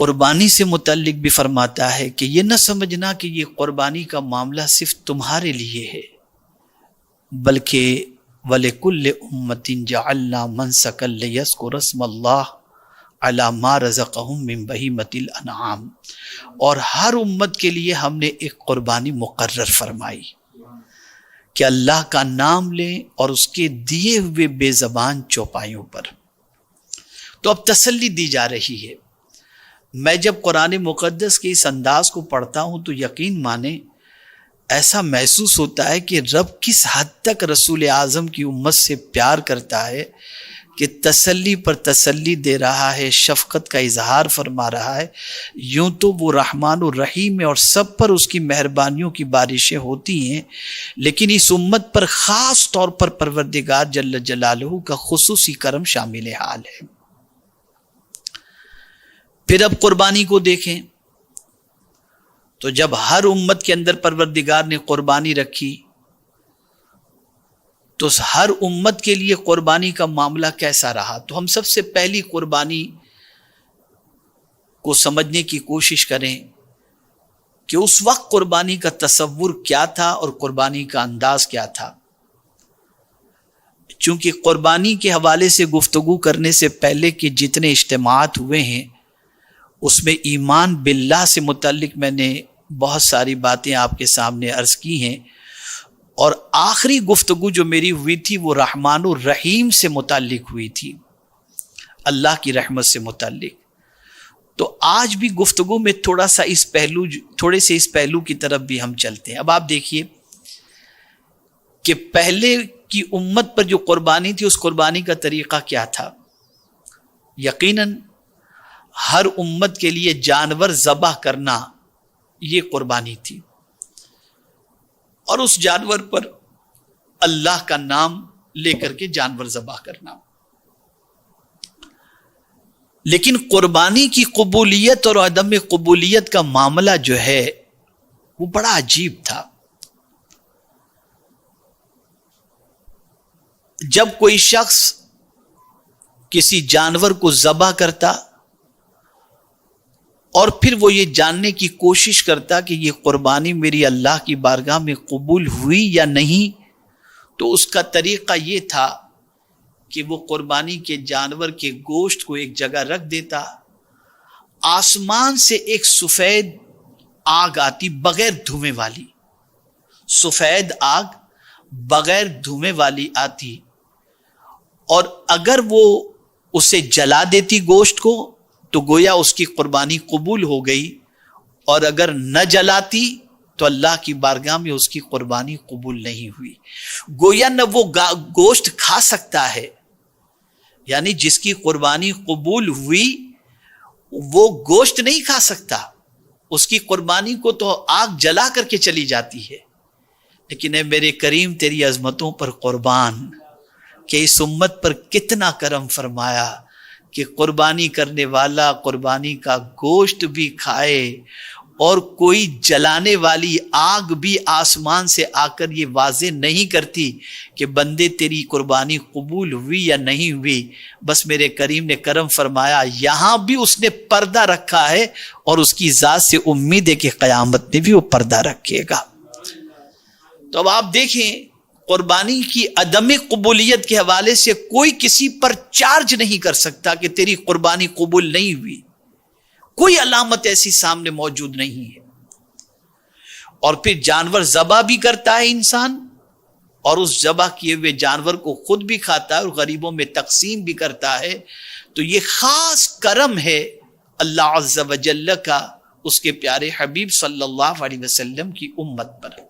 قربانی سے متعلق بھی فرماتا ہے کہ یہ نہ سمجھنا کہ یہ قربانی کا معاملہ صرف تمہارے لیے ہے، بلکہ وَلِكُلِّ أُمَّةٍ جَعَلْنَا مَنْسَكًا لِيَذْكُرُوا اسْمَ اللَّهِ عَلَى مَا رَزَقَهُم مِّن بَهِيمَةِ الْأَنْعَامِ، اور ہر امت کے لیے ہم نے ایک قربانی مقرر فرمائی کہ اللہ کا نام لیں اور اس کے دیے ہوئے بے زبان چوپایوں پر۔ تو اب تسلی دی جا رہی ہے۔ میں جب قرآن مقدس کے اس انداز کو پڑھتا ہوں تو یقین مانیں ایسا محسوس ہوتا ہے کہ رب کس حد تک رسول اعظم کی امت سے پیار کرتا ہے کہ تسلی پر تسلی دے رہا ہے، شفقت کا اظہار فرما رہا ہے۔ یوں تو وہ رحمان الرحیم ہے اور سب پر اس کی مہربانیوں کی بارشیں ہوتی ہیں، لیکن اس امت پر خاص طور پر پروردگار جل جلالہ کا خصوصی کرم شامل حال ہے۔ پھر اب قربانی کو دیکھیں تو جب ہر امت کے اندر پروردگار نے قربانی رکھی تو ہر امت کے لیے قربانی کا معاملہ کیسا رہا؟ تو ہم سب سے پہلی قربانی کو سمجھنے کی کوشش کریں کہ اس وقت قربانی کا تصور کیا تھا اور قربانی کا انداز کیا تھا۔ چونکہ قربانی کے حوالے سے گفتگو کرنے سے پہلے کے جتنے اجتماعات ہوئے ہیں اس میں ایمان باللہ سے متعلق میں نے بہت ساری باتیں آپ کے سامنے عرض کی ہیں، اور آخری گفتگو جو میری ہوئی تھی وہ رحمان الرحیم سے متعلق ہوئی تھی، اللہ کی رحمت سے متعلق۔ تو آج بھی گفتگو میں تھوڑے سے اس پہلو کی طرف بھی ہم چلتے ہیں۔ اب آپ دیکھیے کہ پہلے کی امت پر جو قربانی تھی اس قربانی کا طریقہ کیا تھا۔ یقیناً ہر امت کے لیے جانور ذبح کرنا یہ قربانی تھی، اور اس جانور پر اللہ کا نام لے کر کے جانور ذبح کرنا۔ لیکن قربانی کی قبولیت اور عدم قبولیت کا معاملہ جو ہے وہ بڑا عجیب تھا۔ جب کوئی شخص کسی جانور کو ذبح کرتا اور پھر وہ یہ جاننے کی کوشش کرتا کہ یہ قربانی میری اللہ کی بارگاہ میں قبول ہوئی یا نہیں، تو اس کا طریقہ یہ تھا کہ وہ قربانی کے جانور کے گوشت کو ایک جگہ رکھ دیتا، آسمان سے ایک سفید آگ آتی بغیر دھویں والی، سفید آگ بغیر دھویں والی آتی، اور اگر وہ اسے جلا دیتی گوشت کو تو گویا اس کی قربانی قبول ہو گئی، اور اگر نہ جلاتی تو اللہ کی بارگاہ میں اس کی قربانی قبول نہیں ہوئی۔ گویا نہ وہ گوشت کھا سکتا ہے، یعنی جس کی قربانی قبول ہوئی وہ گوشت نہیں کھا سکتا، اس کی قربانی کو تو آگ جلا کر کے چلی جاتی ہے۔ لیکن اے میرے کریم تیری عظمتوں پر قربان کہ اس امت پر کتنا کرم فرمایا کہ قربانی کرنے والا قربانی کا گوشت بھی کھائے، اور کوئی جلانے والی آگ بھی آسمان سے آ کر یہ واضح نہیں کرتی کہ بندے تیری قربانی قبول ہوئی یا نہیں ہوئی۔ بس میرے کریم نے کرم فرمایا، یہاں بھی اس نے پردہ رکھا ہے، اور اس کی ذات سے امید ہے کہ قیامت میں بھی وہ پردہ رکھے گا۔ تو اب آپ دیکھیں قربانی کی عدم قبولیت کے حوالے سے کوئی کسی پر چارج نہیں کر سکتا کہ تیری قربانی قبول نہیں ہوئی، کوئی علامت ایسی سامنے موجود نہیں ہے۔ اور پھر جانور ذبح بھی کرتا ہے انسان، اور اس ذبح کیے ہوئے جانور کو خود بھی کھاتا ہے اور غریبوں میں تقسیم بھی کرتا ہے۔ تو یہ خاص کرم ہے اللہ عز و جل کا اس کے پیارے حبیب صلی اللہ علیہ وسلم کی امت پر۔